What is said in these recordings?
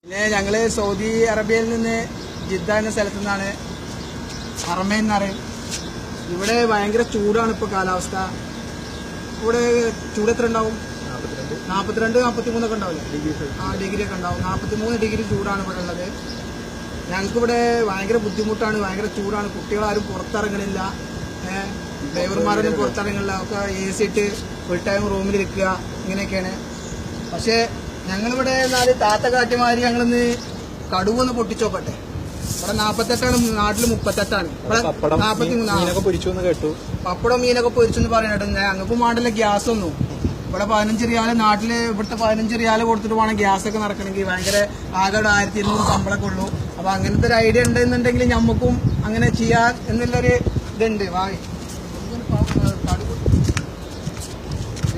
പിന്നെ ഞങ്ങള് സൗദി അറേബ്യയിൽ നിന്ന് ജിദ്ദ എന്ന സ്ഥലത്തു നിന്നാണ്. ഹറമൈൻ എന്ന് പറയും. ഇവിടെ ഭയങ്കര ചൂടാണ് ഇപ്പൊ കാലാവസ്ഥ. ഇവിടെ ചൂട് എത്ര ഉണ്ടാവും? 42, 43 ഒക്കെ ഉണ്ടാവില്ലേ? ഡിഗ്രി ഒക്കെ ഉണ്ടാവും. 43 ഡിഗ്രി ചൂടാണ് ഇവിടെ ഉള്ളത്. ഞങ്ങൾക്കിവിടെ ഭയങ്കര ബുദ്ധിമുട്ടാണ്, ഭയങ്കര ചൂടാണ്. കുട്ടികളാരും പുറത്തിറങ്ങണില്ല, ഡ്രൈവർമാരൊന്നും പുറത്തിറങ്ങില്ല. ഒക്കെ AC ഇട്ട് ഫുൾ ടൈം റൂമിലിരിക്കുക, ഇങ്ങനെയൊക്കെയാണ്. പക്ഷെ ഞങ്ങളിവിടെ താത്ത കാറ്റുമാതിരി ഞങ്ങളിന്ന് കടുവൊന്ന് പൊട്ടിച്ചോക്കട്ടെ. ഇവിടെ 48ആണ്, നാട്ടില് 38ആണ്. ഇവിടെ 43. പപ്പടം മീനൊക്കെ പൊരിച്ചെന്ന് പറയണേ. ഞങ്ങൾക്ക് മാണ്ടല്ല ഗ്യാസ് ഒന്നും. ഇവിടെ 15 റിയാല്, നാട്ടില് ഇവിടുത്തെ 15 റിയാല് കൊടുത്തിട്ട് വേണം ഗ്യാസ് ഒക്കെ നടക്കണമെങ്കിൽ. ഭയങ്കര ആകെ 1200 ശമ്പളമൊക്കെ ഉള്ളൂ. അപ്പൊ അങ്ങനത്തെ ഒരു ഐഡിയ ഉണ്ടെന്നുണ്ടെങ്കിൽ ഞമ്മക്കും അങ്ങനെ ചെയ്യാൻ എന്നുള്ളൊരു ഇതുണ്ട്. വായി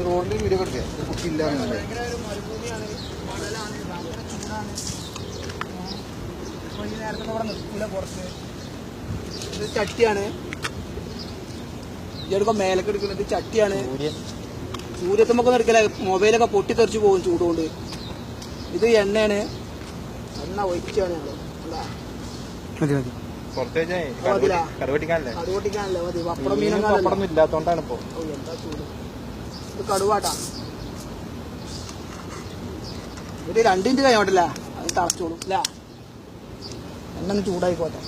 റോഡിൽ വീഡിയോ കൊടുക്കുക. ഭയങ്കര ഒരു മരുഭൂമിയാണ്, മണലാണ്, ഭയങ്കര ചൂടാണ്. ഇപ്പൊ ഈ നേരത്തെ ഇവിടെ നിൽക്കൂല പുറത്ത്. ഇത് ചട്ടിയാണ്. ഇതൊക്കെ മേലൊക്കെ എടുക്കുന്നത് ചട്ടിയാണ്. സൂര്യത്തുമ്പൊക്കെ എടുക്കല, മൊബൈലൊക്കെ പൊട്ടിത്തെറിച്ച് പോകും ചൂടുകൊണ്ട്. ഇത് എണ്ണയാണ്, എണ്ണ ഒഴിച്ചാണ് ഞങ്ങള്. കടുവട്ടിക്കാനല്ലേ മതി. പപ്പടം മീനൊന്നും ഇല്ലാത്തോണ്ടാണ് ഇപ്പൊ. എന്താ ചൂട്. ഇത് കടുവാട്ടാ. ഒരു 2 മിനിറ്റ് കഴിയോട്ടല്ല, അത് തളച്ചോളും അല്ല. എണ്ണ ഒന്ന് ചൂടായിക്കോട്ടെ.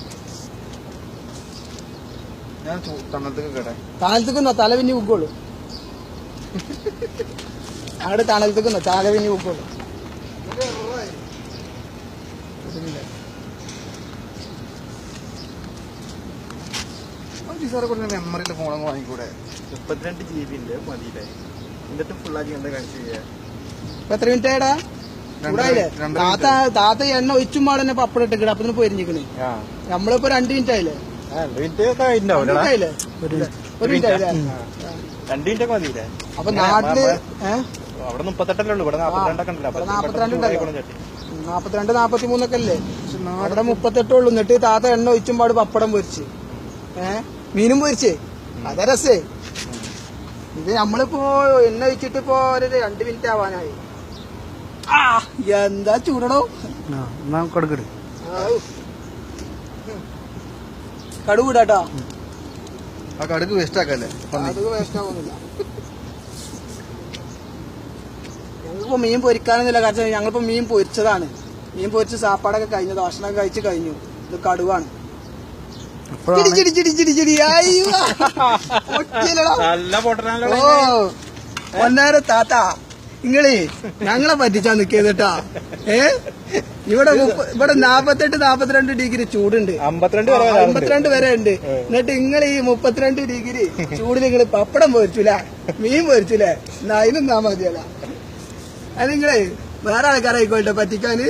തണലത്തേക്കുന്നോ തല പിന്നി ഉക്കുള്ളൂ. അവിടെ തണലത്തേക്കുന്നോ തല പിന്നി ഉക്കുള്ളൂ. മെമ്മറിയിലെ ഫോണൊന്നും വാങ്ങിക്കൂടെ? 32 GB ഉണ്ട് മതിയില്ലേ? എന്നിട്ട് ഫുള്ളാക്കി എന്താ കാണിച്ചു ചെയ്യാ? എത്ര മിനിറ്റ് ആയിടാ? ചൂടായില്ലേ? താത്ത എണ്ണ ഒഴിച്ചും പാടന്നെ പപ്പടം ഇട്ടിട്ട് അപ്പൊ പൊരിഞ്ഞിക്കണേ. നമ്മളിപ്പോ 2 മിനിറ്റ് ആയില്ലേ? 2 മിനിറ്റ് ആയില്ലേ? 1 മിനിറ്റ് ആയില്ലേ? 2 മിനിറ്റ് ഒക്കെ മതിയില്ലേ? അപ്പൊ നാട്ടില് അവിടെ 38 ഉള്ളൂ. ഇവിടെ 42 ഉണ്ടല്ലോ. 42, 43 ഒക്കെ അല്ലേ? അവിടെ 38 ഉള്ളൂ. എന്നിട്ട് താത്ത എണ്ണ ഒഴിച്ചും പാട് പപ്പടം പൊരിച്ച്, മീനും പൊരിച്ചേ. അതാ രസേ. ഇത് നമ്മളിപ്പോ എണ്ണ ഒഴിച്ചിട്ട് ഇപ്പൊ ഒരു 2 മിനിറ്റ് ആവാനായി. എന്താ ചൂടണോ. കടുക് ഇടാട്ടോ. ആ കടുക് വേസ്റ്റ് ആക്കല്ലേ? കടുക് വേസ്റ്റ് ആവുന്നില്ല. ഞങ്ങളിപ്പോ മീൻ പൊരിക്കാനൊന്നുമില്ല. കാരണം ഞങ്ങളിപ്പോ മീൻ പൊരിച്ചതാണ്. മീൻ പൊരിച്ച് സാപ്പാടൊക്കെ കഴിഞ്ഞു, ദോഷണൊക്കെ കഴിച്ച് കഴിഞ്ഞു. ഇത് കടുവാണ്. ഒന്നേരം താത്ത നിങ്ങളെ ഞങ്ങളെ പറ്റിച്ചാ നിക്കേട്ടാ. ഇവിടെ 48, 42 ഡിഗ്രി ചൂടുണ്ട്. 52 വരെ ഉണ്ട്. എന്നിട്ട് നിങ്ങൾ ഈ 32 ഡിഗ്രി ചൂടിൽ നിങ്ങൾ പപ്പടം പൊരിച്ചില്ല, മീൻ പൊരിച്ചില്ല. എന്നാ അതിനൊന്നാ മതിയല്ല. അത് നിങ്ങളെ വേറെ ആൾക്കാരായിക്കോട്ടെ പറ്റിക്കാന്.